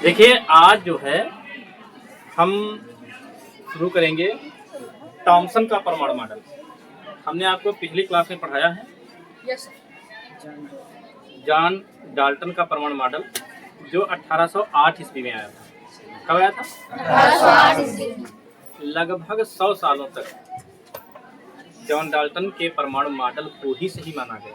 देखिए आज जो है हम शुरू करेंगे टॉमसन का परमाणु मॉडल। हमने आपको पिछली क्लास में पढ़ाया है यस जॉन डाल्टन का परमाणु मॉडल जो 1808 ईस्वी में आया था। कब आया था? 1808 ईस्वी। लगभग 100 सालों तक जॉन डाल्टन के परमाणु मॉडल को ही सही माना गया।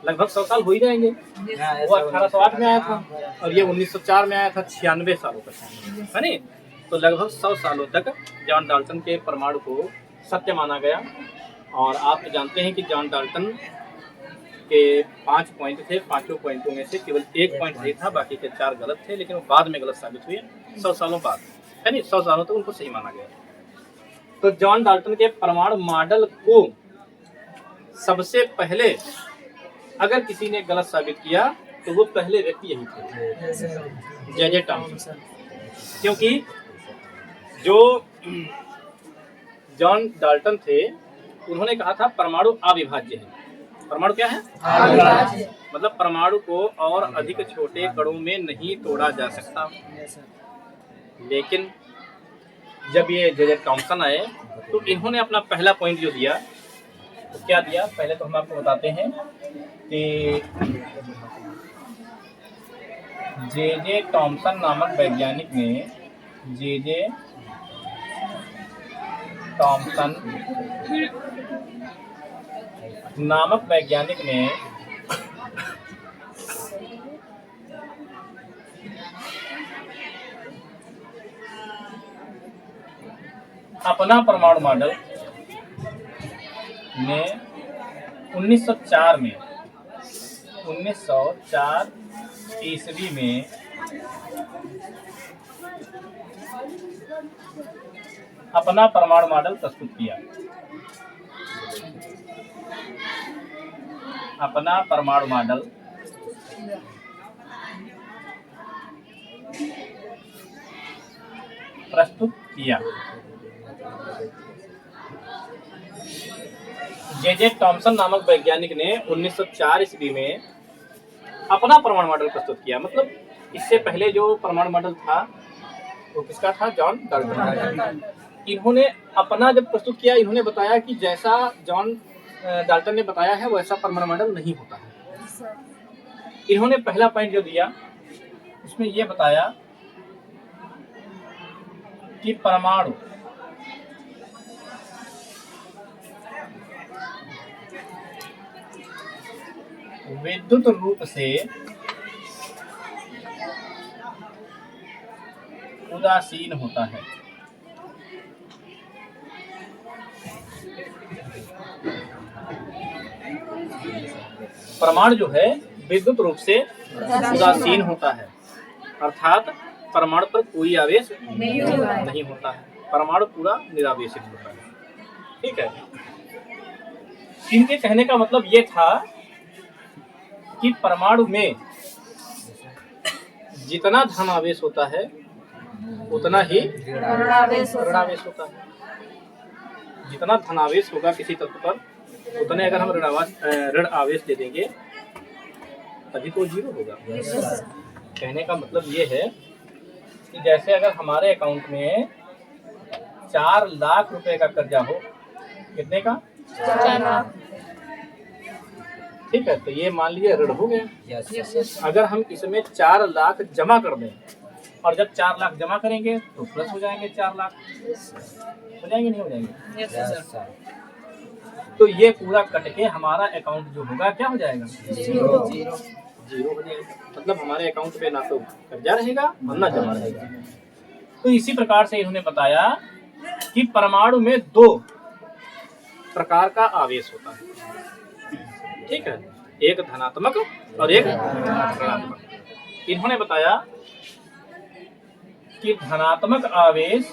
लगभग 100 साल हो ही जाएंगे। वो 1808 में आया था और ये 1904 में आया था, 96 सालों तक, है नहीं? तो लगभग 100 सालों तक जॉन डाल्टन के परमाणु को सत्य माना गया। और आप जानते हैं कि जॉन डाल्टन के 5 पॉइंट थे, 5 पॉइंटों में से केवल 1 पॉइंट सही था, बाकी के 4 गलत थे, लेकिन वो बाद में गलत साबित हुए 100 सालों बाद, है नहीं? 100 सालों तक उनको सही माना गया। तो जॉन डाल्टन के परमाणु मॉडल को सबसे पहले अगर किसी ने गलत साबित किया तो वो पहले व्यक्ति यही थे, जे टॉमसन। क्योंकि जो जॉन डाल्टन थे उन्होंने कहा था परमाणु अविभाज्य है। परमाणु क्या है? अविभाज्य। मतलब परमाणु को और अधिक छोटे कणों में नहीं तोड़ा जा सकता। लेकिन जब ये जे टॉमसन आए तो इन्होंने अपना पहला पॉइंट जो दिया तो क्या दिया, पहले तो हम आपको बताते हैं कि जे टॉमसन नामक वैज्ञानिक ने जे टॉमसन नामक वैज्ञानिक ने अपना परमाणु मॉडल ने 1904 ईस्वी में अपना परमाणु मॉडल प्रस्तुत किया। अपना परमाणु मॉडल प्रस्तुत किया। जे टॉमसन नामक वैज्ञानिक ने 1904 ईस्वी में अपना परमाणु मॉडल प्रस्तुत किया। मतलब इससे पहले जो परमाणु मॉडल था वो किसका था? John Dalton. इन्होंने अपना जब प्रस्तुत किया, इन्होंने बताया कि जैसा जॉन डाल्टन ने बताया है वैसा परमाणु मॉडल नहीं होता है। इन्होंने पहला पॉइंट जो दिया उसमें यह बताया कि परमाणु विद्युत रूप से उदासीन होता है। परमाणु जो है विद्युत रूप से उदासीन होता है, अर्थात परमाणु पर कोई आवेश नहीं होता है। परमाणु पूरा निरावेशित होता है। ठीक है। इनके कहने का मतलब ये था कि परमाणु में जितना धनावेश होता है उतना ही ऋणावेश होता है। जितना धनावेश होगा किसी तत्व पर उतने अगर हम ऋण आवेश दे देंगे तभी तो जीरो होगा। कहने का मतलब ये है कि जैसे अगर हमारे अकाउंट में 4 लाख रुपए का कर्जा हो, कितने का? 4 लाख। ठीक है, तो ये मान लीजिए ऋण हो गया। अगर हम इसमें 4 लाख जमा कर दें और जब 4 लाख जमा करेंगे तो प्लस हो जाएंगे 4 लाख। हो जाएंगे नहीं हो जाएंगे? तो ये पूरा कट के हमारा अकाउंट जो होगा क्या हो जाएगा? जीरो हो जाएगा। मतलब हमारे अकाउंट पे ना तो कर्जा रहेगा और ना जमा रहेगा। तो इसी प्रकार से इन्होंने बताया कि परमाणु में 2 प्रकार का आवेश होता है। ठीक है, एक धनात्मक और एक ऋणात्मक। इन्होंने बताया कि धनात्मक आवेश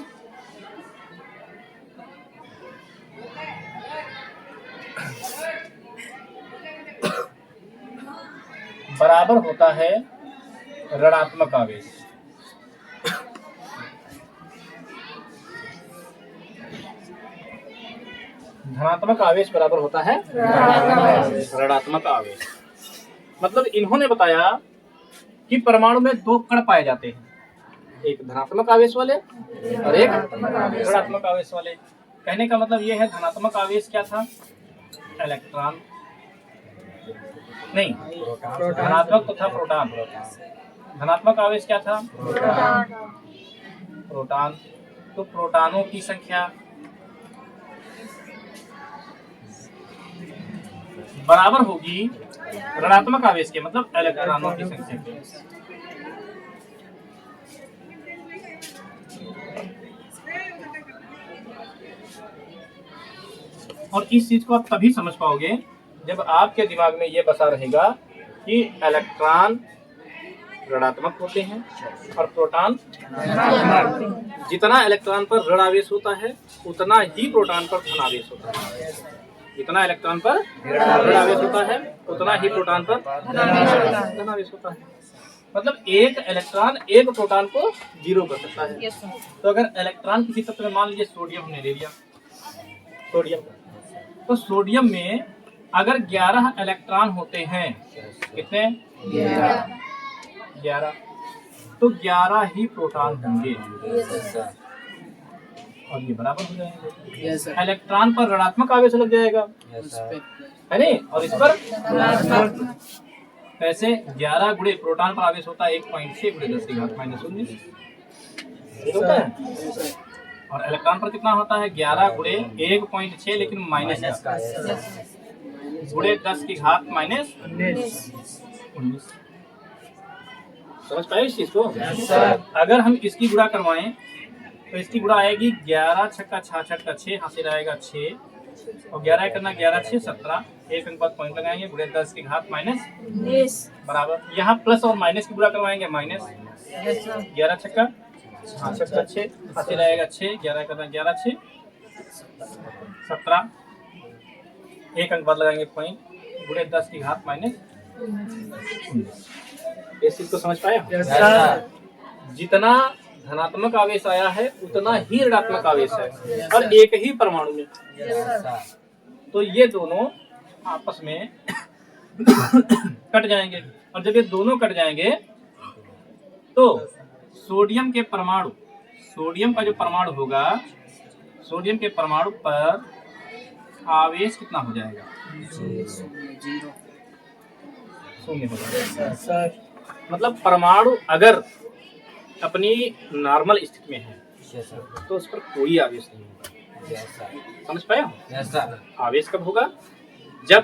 बराबर होता है ऋणात्मक आवेश। धनात्मक आवेश बराबर होता है ऋणात्मक आवेश। मतलब इन्होंने बताया कि परमाणु में 2 कण पाए जाते हैं। एक धनात्मक आवेश वाले और एक ऋणात्मक आवेश वाले। कहने का मतलब ये है धनात्मक आवेश क्या था, इलेक्ट्रॉन नहीं, धनात्मक तो था प्रोटॉन। धनात्मक आवेश क्या था, प्रोटॉन। तो प्रोटॉनों की संख्या बराबर होगी ऋणात्मक आवेश के, मतलब इलेक्ट्रॉनों की संख्या के। और इस चीज को आप तभी समझ पाओगे जब आपके दिमाग में ये बसा रहेगा कि इलेक्ट्रॉन ऋणात्मक होते हैं और प्रोटॉन, जितना इलेक्ट्रॉन पर ऋण आवेश होता है उतना ही प्रोटॉन पर धन आवेश होता है। जितना इलेक्ट्रॉन पर ऋण आवेश होता है उतना ही प्रोटॉन पर धन आवेश होता है। मतलब एक इलेक्ट्रॉन एक प्रोटॉन को जीरो कर सकता है। तो अगर इलेक्ट्रॉन किसी तत्व में, मान लीजिए सोडियम हमने ले लिया, सोडियम, तो सोडियम में अगर 11 इलेक्ट्रॉन होते हैं, कितने, 11, तो 11 ही प्रोटॉन होंगे और ये बराबर हो जाएंगे। इलेक्ट्रॉन पर ऋणात्मक आवेश लग जाएगा, है नहीं, और इस पर कैसे 11 गुणे प्रोटॉन पर आवेश होता है 1.6 गुणे 10⁻⁻⁰ होता है। और इलेक्ट्रॉन पर कितना होता है 11 गुणे 1.6 लेकिन माइनस गुणे 10⁻⁻⁹ समझ पाए इस चीज को। अगर हम इसकी गुणा करवाएं तो इसकी गुणा आएगी 11 छक्का 66 का 6 हासिल आएगा 6 और 11 करना 11 6 17, एक अंक बाद पॉइंट लगाएंगे गुणे 10⁻⁻⁻ बराबर। यहाँ प्लस और माइनस की गुणा करवाएंगे माइनस 11 छक्का 6 हासिल आएगा 6, 11 करना 11 6 17, एक अंक बाद लगाएंगे पॉइंट गुणे 10⁻⁻⁰ इस चीज को समझ पाए। जितना धनात्मक आवेश आया है उतना ही ऋणात्मक आवेश है और एक ही परमाणु में। तो ये दोनों आपस में कट जाएंगे और जब ये दोनों कट जाएंगे तो सोडियम के परमाणु, सोडियम का जो परमाणु होगा, सोडियम के परमाणु पर आवेश कितना हो जाएगा, शून्य हो जाएगा। मतलब परमाणु अगर अपनी नॉर्मल स्थिति में है तो उस पर कोई आवेश नहीं होगा। समझ पाए हो? आवेश कब होगा, जब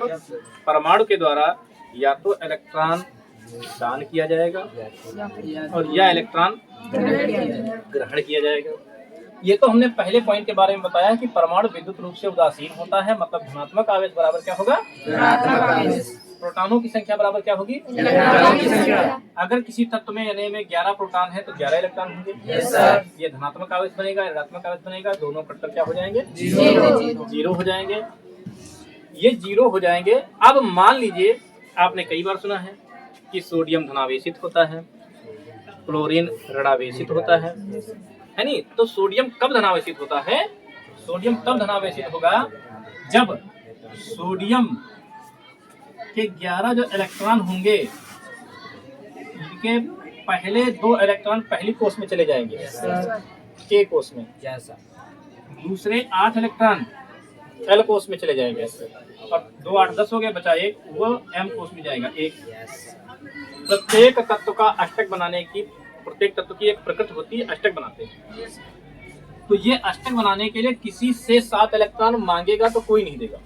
परमाणु के द्वारा या तो इलेक्ट्रॉन दान किया जाएगा और या इलेक्ट्रॉन ग्रहण किया जाएगा। ये तो हमने पहले पॉइंट के बारे में बताया कि परमाणु विद्युत रूप से उदासीन होता है, मतलब धनात्मक आवेश बराबर क्या होगा, प्रोटॉनों की संख्या बराबर क्या होगी, अगर किसी तत्व में यानी में 11 प्रोटॉन है तो 11 इलेक्ट्रॉन होंगे। ये धनात्मक आवेश बनेगा, ऋणात्मक आवेश बनेगा, दोनों कटकर क्या हो जाएंगे, जीरो हो जाएंगे। ये जीरो हो जाएंगे। अब मान लीजिए आपने कई बार सुना है कि सोडियम धनावेशित होता है, क्लोरीन ऋणावेशित होता है नहीं। तो सोडियम कब धनावेशित होता है, सोडियम तब धनावेशित होगा जब सोडियम के 11 जो इलेक्ट्रॉन होंगे इनके पहले 2 इलेक्ट्रॉन पहली कोष में चले जाएंगे, के कोष में, दूसरे 8 इलेक्ट्रॉन एल कोष में चले जाएंगे और 2 8 10 हो गए, बचा एक, वो एम कोष में जाएगा। एक प्रत्येक तत्व का अष्टक बनाने की, प्रत्येक तत्व की एक प्रकृति होती है, अष्टक बनाते हैं। तो ये अष्टक बनाने के लिए किसी से 7 इलेक्ट्रॉन मांगेगा तो कोई नहीं देगा,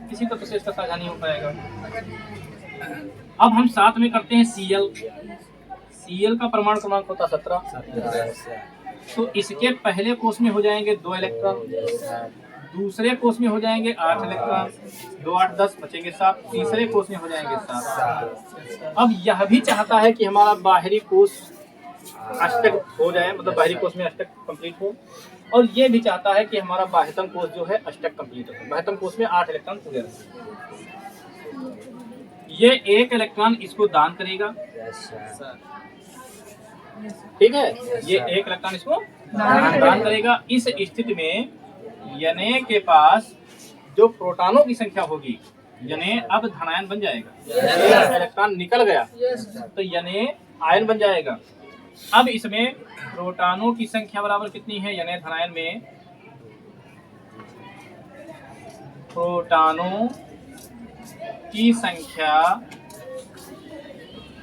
किसी तत्व से इसका साझा नहीं हो पाएगा। अब हम साथ में करते हैं Cl, Cl का परमाणु क्रमांक होता 17। तो इसके पहले कोष में हो जाएंगे 2 इलेक्ट्रॉन, दूसरे कोष में हो जाएंगे 8 इलेक्ट्रॉन, 2 8 10 बचेंगे 7, तीसरे कोष में हो जाएंगे 7। अब यह भी चाहता है कि हमारा बाहरी कोष अष्टक हो जाए, मतलब बाहरी कोष में अष्टक कंप्लीट हो, और ये भी चाहता है कि हमारा बाह्यतम कोष जो है अष्टक कंप्लीट हो। बाह्यतम कोष में 8 इलेक्ट्रॉन पूरे रहेंगे। ये 1 इलेक्ट्रॉन इसको दान करेगा, ठीक है, ये 1 इलेक्ट्रॉन इसको दान करेगा। इस स्थिति में Na के पास जो प्रोटॉनों की संख्या होगी, Na अब धनायन बन जाएगा, इलेक्ट्रॉन निकल गया तो Na आयन बन जाएगा। अब इसमें प्रोटॉनों की संख्या बराबर कितनी है, यानी धनायन में प्रोटॉनों की संख्या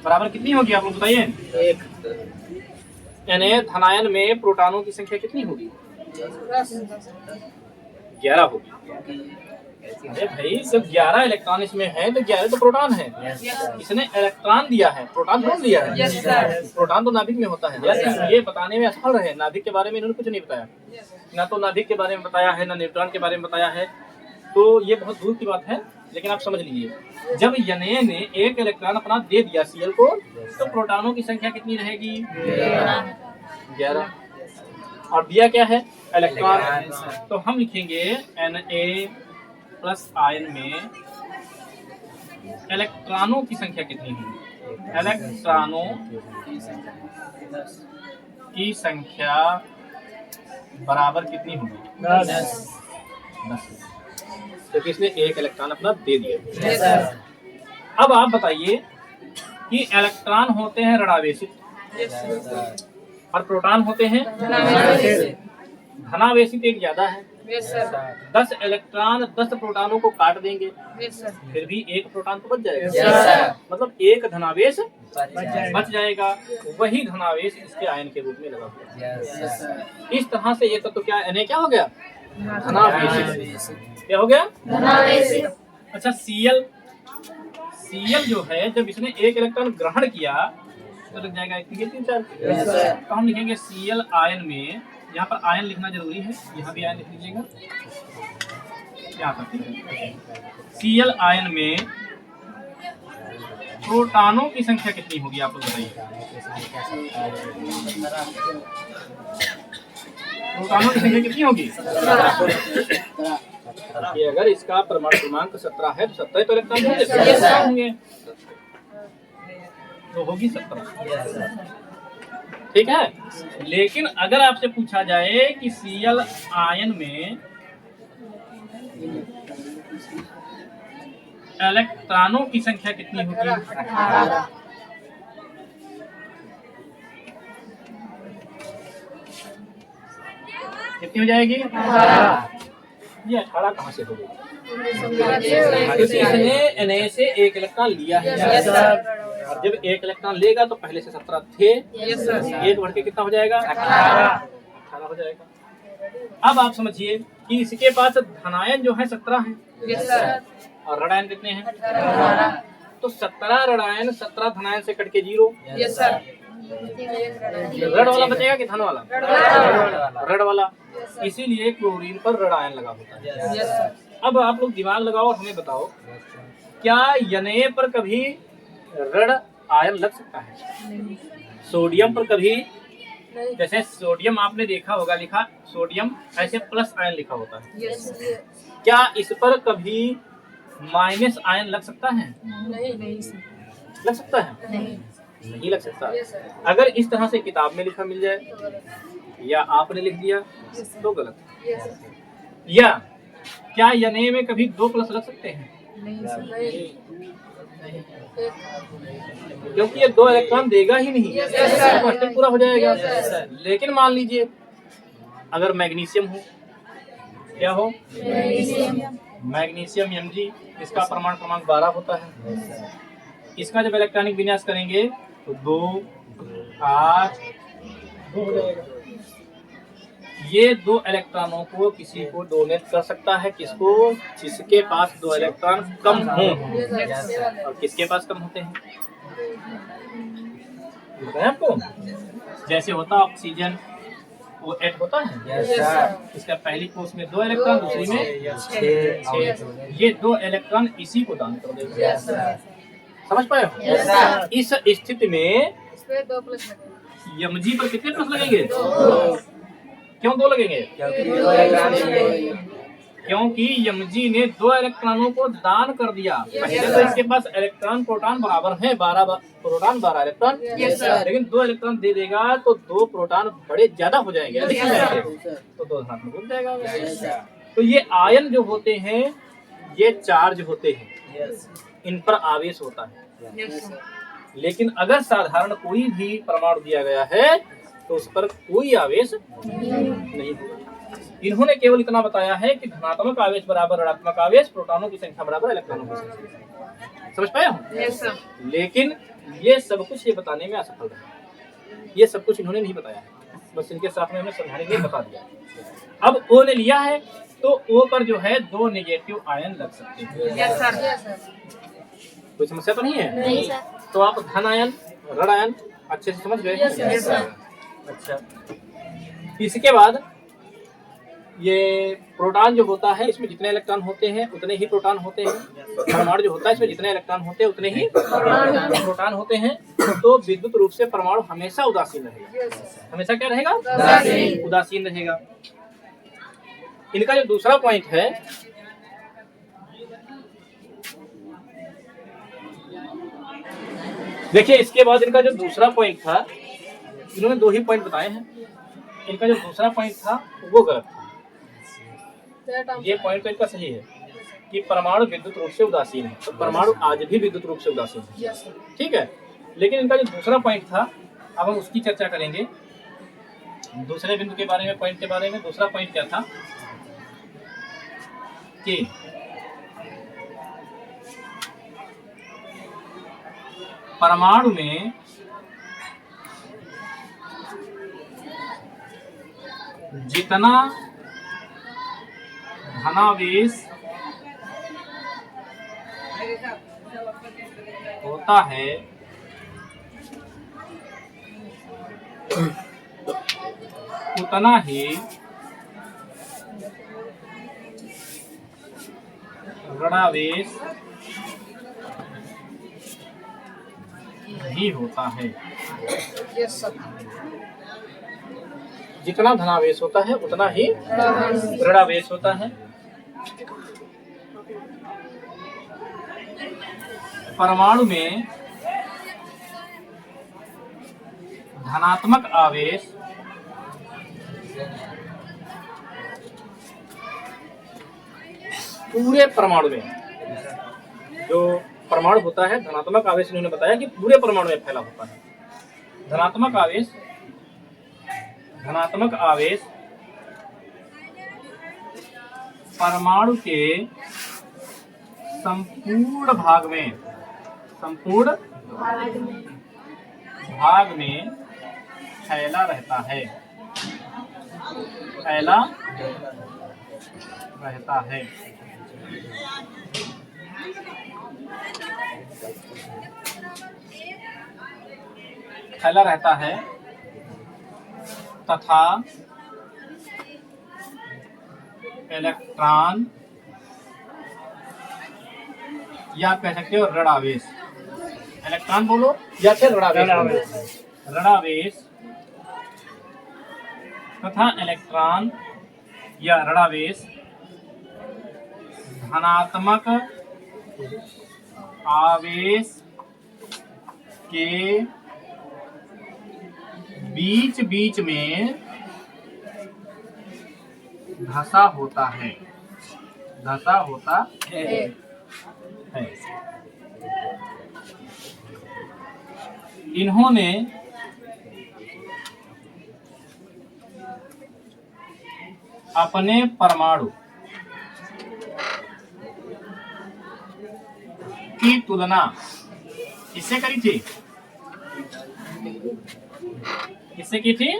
बराबर कितनी होगी, आप लोग बताइए। 1। यानी धनायन में प्रोटॉनों की संख्या कितनी होगी, 11 होगी। अरे भाई जब 11 इलेक्ट्रॉन इसमें है तो 11 तो प्रोटॉन है। इसने इलेक्ट्रॉन दिया है, प्रोटॉन कौन दिया है? प्रोटॉन तो नाभिक में होता है। ये बताने में असफल रहे, नाभिक के बारे में इन्होंने कुछ नहीं बताया, ना तो नाभिक के बारे में बताया है, ना न्यूट्रॉन के बारे में बताया है, तो ये बहुत दूर की बात है। लेकिन आप समझ लीजिए, जब Na ने एक इलेक्ट्रॉन अपना दे दिया Cl को, तो प्रोटॉनों की संख्या कितनी रहेगी, 11। और दिया क्या है, इलेक्ट्रॉन। तो हम लिखेंगे Na प्लस आयन में इलेक्ट्रॉनों की संख्या कितनी होगी, इलेक्ट्रॉनों की संख्या बराबर कितनी होगी, 10। क्योंकि इसने एक इलेक्ट्रॉन अपना दे दिया। अब आप बताइए कि इलेक्ट्रॉन होते हैं ऋणावेशित और प्रोटॉन होते हैं धनावेशित। एक ज्यादा है, 10 इलेक्ट्रॉन 10 प्रोटॉनों को काट देंगे, फिर भी एक प्रोटॉन तो बच जाएगा। मतलब एक धनावेश बच जाएगा, वही धनावेश इसके आयन के रूप में लगा हुआ। इस तरह से ये तत्व क्या है, क्या हो गया, धनावेश। क्या हो गया, धनावेश। अच्छा Cl जो है, जब इसने एक इलेक्ट्रॉन ग्रहण किया तो लग जाएगा 3 चार्ज। तो हम लिखेंगे Cl आयन में, यहाँ पर आयन लिखना जरूरी है, यहाँ भी आयन लिख लीजिएगा, यहाँ पर Cl आयन में प्रोटॉनों की संख्या कितनी होगी, आप लोग बताइए। प्रोटॉनों की संख्या कितनी होगी, अगर इसका परमाणु क्रमांक 17 है तो 17 तो इलेक्ट्रॉन होंगे, तो होगी 17। ठीक है। लेकिन अगर आपसे पूछा जाए कि Cl आयन में इलेक्ट्रॉनों की संख्या कितनी होगी, 18। कितनी हो जाएगी, 18। ये 18 कहाँ से हो गई, क्योंकि इसने Na से एक इलेक्ट्रॉन लिया है। और जब एक इलेक्ट्रॉन लेगा तो पहले से 17 थे, एक बढ़ के कितना हो जाएगा, 18 हो जाएगा। अब आप समझिए कि इसके पास धनायन जो है 17 है और ऋणायन कितने हैं, 18। तो 17 ऋणायन 17 धनायन से कट के 0। ऋण वाला बचेगा कि धन वाला, ऋण वाला। इसीलिए क्लोरीन पर ऋणायन लगा होता है। अब आप लोग दिमाग लगाओ और हमें बताओ, क्या Na पर कभी ऋण आयन लग सकता है, सोडियम पर कभी? जैसे सोडियम आपने देखा होगा, लिखा सोडियम ऐसे प्लस आयन लिखा होता है, क्या इस पर कभी माइनस आयन लग सकता है, नहीं लग सकता है, नहीं लग सकता। अगर इस तरह से किताब में लिखा मिल जाए या आपने लिख दिया तो गलत। या क्या Na में कभी 2 प्लस लग सकते हैं, नहीं, क्योंकि ये 2 इलेक्ट्रॉन देगा ही नहीं, क्वेश्चन पूरा हो जाएगा। लेकिन मान लीजिए अगर मैग्नीशियम हो, क्या हो, मैग्नीशियम Mg, इसका परमाणु क्रमांक 12 होता है। इसका जब इलेक्ट्रॉनिक विन्यास करेंगे तो 2 8 हो जाएगा। ये 2 इलेक्ट्रॉनों को किसी को डोनेट कर सकता है, किसको, जिसके पास 2 इलेक्ट्रॉन कम हो। और किसके पास कम होते हैं, बताएं आपको, जैसे होता ऑक्सीजन O8 होता है, इसका पहली कोष में 2 इलेक्ट्रॉन, दूसरी में 6। ये 2 इलेक्ट्रॉन इसी को दान कर देगा। समझ पाए हो? इस स्थिति में Mg पर कितने प्लस लगेंगे, 2। क्यों 2 लगेंगे, क्योंकि Mg ने 2 इलेक्ट्रॉनों को दान कर दिया। पहले तो इसके पास इलेक्ट्रॉन प्रोटॉन बराबर है, 12 प्रोटॉन 12 इलेक्ट्रॉन, लेकिन 2 इलेक्ट्रॉन दे देगा तो 2 प्रोटॉन बड़े ज्यादा हो जाएंगे, तो 2 धनात्मक हो जाएगा। तो ये आयन जो होते हैं ये चार्ज होते हैं, इन पर आवेश होता है। लेकिन अगर साधारण कोई भी परमाणु दिया गया है तो उस पर कोई आवेश नहीं होगा। इन्होंने केवल इतना बताया है कि धनात्मक आवेश बराबर ऋणात्मक आवेश, प्रोटॉनों की संख्या बराबर इलेक्ट्रॉनों की संख्या। समझ पाए हो? Yes sir. लेकिन ये सब कुछ ये बताने में असफल रहे। ये सब कुछ इन्होंने नहीं बताया है, बस इनके साथ में हमें समझाने के लिए बता दिया। अब O ने लिया है तो O पर जो है 2 नेगेटिव आयन लग सकते हैं। Yes sir. Yes sir. कोई समस्या तो नहीं है? नहीं सर। तो आप धन आयन, ऋण आयन अच्छे से समझ गए? Yes sir. अच्छा, इसके बाद ये प्रोटॉन जो होता है इसमें जितने इलेक्ट्रॉन होते हैं उतने ही प्रोटॉन होते हैं। परमाणु जो होता है इसमें जितने इलेक्ट्रॉन होते हैं उतने ही प्रोटॉन होते हैं। तो विद्युत रूप से परमाणु हमेशा उदासीन रहेगा। हमेशा क्या रहेगा? उदासीन रहेगा। इनका जो दूसरा पॉइंट है, देखिए इसके बाद इनका जो दूसरा पॉइंट था, इन्होंने 2 ही पॉइंट बताए हैं। इनका जो दूसरा पॉइंट था वो गलत था। ये पॉइंट तो इनका सही है कि परमाणु विद्युत रूप से उदासीन है। तो परमाणु आज भी विद्युत रूप से उदासीन है, ठीक है। लेकिन इनका जो दूसरा पॉइंट था, अब हम उसकी चर्चा करेंगे। दूसरे बिंदु के बारे में, पॉइंट के बारे में। दूसरा पॉइंट क्या था कि परमाणु में जितना धनावेश होता है उतना ही ऋणावेश भी होता है। Yes sir. जितना धनावेश होता है उतना ही ऋणावेश होता है। परमाणु में धनात्मक आवेश पूरे परमाणु में, जो परमाणु होता है धनात्मक आवेश, इन्होंने बताया कि पूरे परमाणु में फैला होता है। धनात्मक आवेश परमाणु के संपूर्ण भाग में फैला रहता है। तथा इलेक्ट्रॉन या कह सकते हो ऋणावेश, इलेक्ट्रॉन बोलो या फिर ऋणावेश तथा इलेक्ट्रॉन या ऋणावेश धनात्मक आवेश के बीच बीच में धसा होता है। इन्होंने अपने परमाणु की तुलना किससे करी थी? किससे की थी?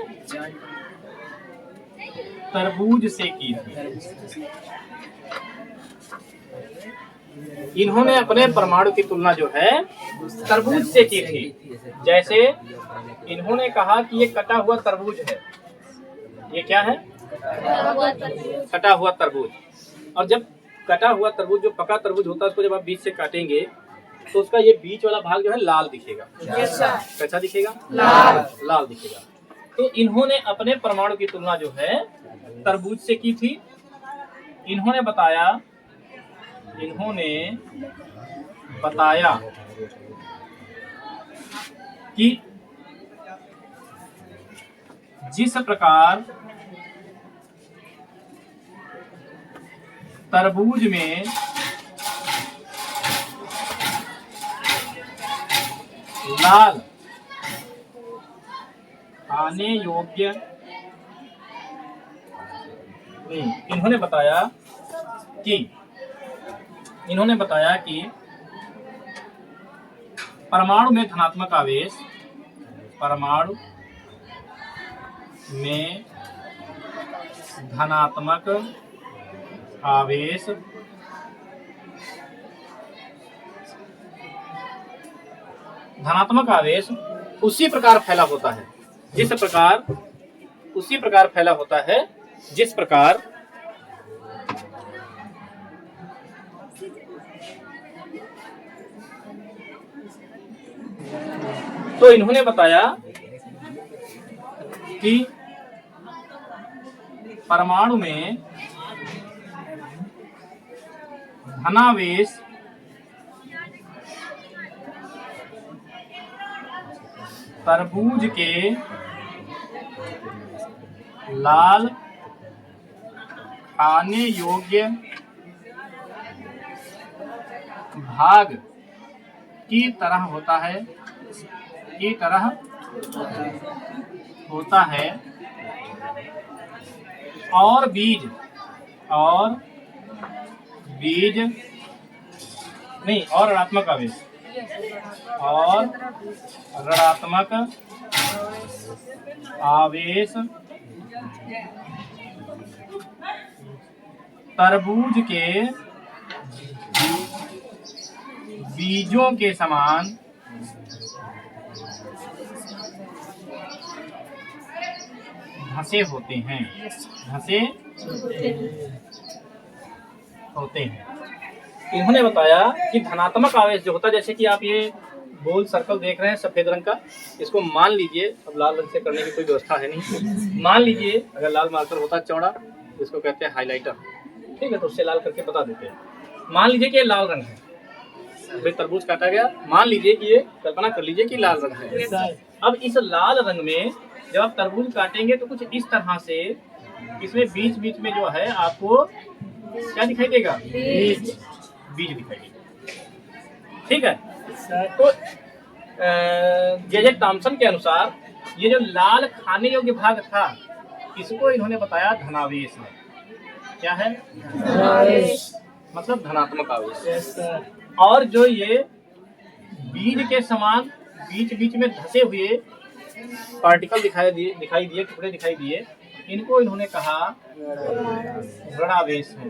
तरबूज से की थी। इन्होंने अपने परमाणु की तुलना जो है तरबूज से की थी। जैसे इन्होंने कहा कि ये कटा हुआ तरबूज है। ये क्या है? कटा हुआ तरबूज। और जब कटा हुआ तरबूज, जो पका तरबूज होता है, उसको जब आप बीच से काटेंगे तो उसका ये बीच वाला भाग जो है लाल दिखेगा। कैसा दिखेगा? लाल दिखेगा। तो इन्होंने अपने परमाणु की तुलना जो है तरबूज से की थी। इन्होंने बताया कि जिस प्रकार तरबूज में लाल खाने योग्य नहीं, इन्होंने बताया कि परमाणु में धनात्मक आवेश उसी प्रकार फैला होता है जिस प्रकार तो इन्होंने बताया कि परमाणु में धनावेश तरबूज के लाल खाने योग्य भाग की तरह होता है और ऋणात्मक आवेश तरबूज के बीजों के समान धसे होते हैं। इन्होंने बताया कि धनात्मक आवेश जो होता है, जैसे कि आप ये गोल सर्कल देख रहे हैं सफेद रंग का, इसको मान लीजिए, अब लाल रंग से करने की कोई व्यवस्था है नहीं, मान लीजिए अगर लाल मार्कर होता चौड़ा, जिसको कहते हैं हाइलाइटर, ठीक है, तो उससे लाल करके बता देते हैं। मान लीजिए कि ये लाल रंग है, फिर तरबूज काटा गया, मान लीजिए कि ये, कल्पना कर लीजिए कि लाल रंग है। अब इस लाल रंग में जब आप तरबूज काटेंगे तो कुछ इस तरह से इसमें बीच में जो है आपको क्या दिखाई देगा? बीज दिखाई देगा, ठीक है। तो जे टॉमसन के अनुसार ये जो लाल खाने योग्य भाग था, इसको इन्होंने बताया धनावेश है। क्या है? मतलब धनात्मक आवेश। और जो ये बीज के समान बीच में धसे हुए पार्टिकल दिखाई दिए, टुकड़े दिखाई दिए, इनको इन्होंने कहा ऋणावेश है,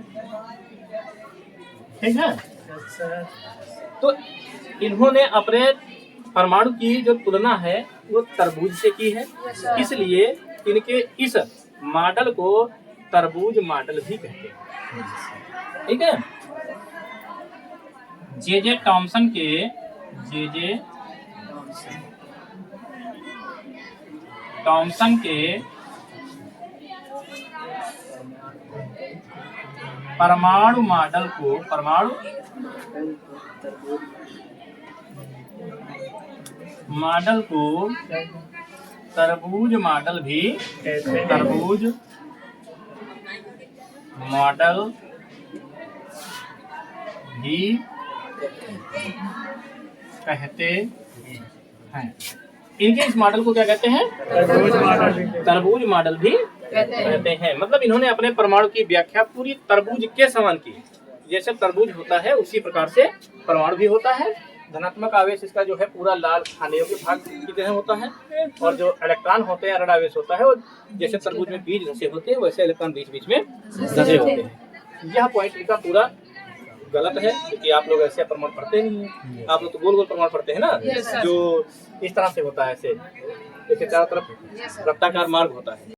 ठीक है। तो इन्होंने अपने परमाणु की जो तुलना है वो तरबूज से की है, इसलिए इनके इस मॉडल को तरबूज मॉडल भी कहते हैं, ठीक है। जे टॉमसन के परमाणु मॉडल को तरबूज मॉडल भी कहते हैं। इनके इस मॉडल को क्या कहते हैं? तरबूज मॉडल भी कहते हैं। मतलब इन्होंने अपने परमाणु की व्याख्या पूरी तरबूज के समान की। जैसे तरबूज होता है उसी प्रकार से परमाणु भी होता है। धनात्मक आवेश इसका जो है पूरा लाल खाने योग्य भाग की तरह होता है, और जो इलेक्ट्रॉन होते हैं ऋण आवेश होता है, वो जैसे तरबूज में बीज धसे होते हैं वैसे इलेक्ट्रॉन बीच में धसे होते हैं। यह पॉइंट इनका पूरा गलत है, क्योंकि आप लोग ऐसे प्रमाण पढ़ते नहीं हैं। आप लोग तो गोल प्रमाण पढ़ते हैं ना, जो इस तरह से होता है, ऐसे चारों तरफ वृत्ताकार मार्ग होता है।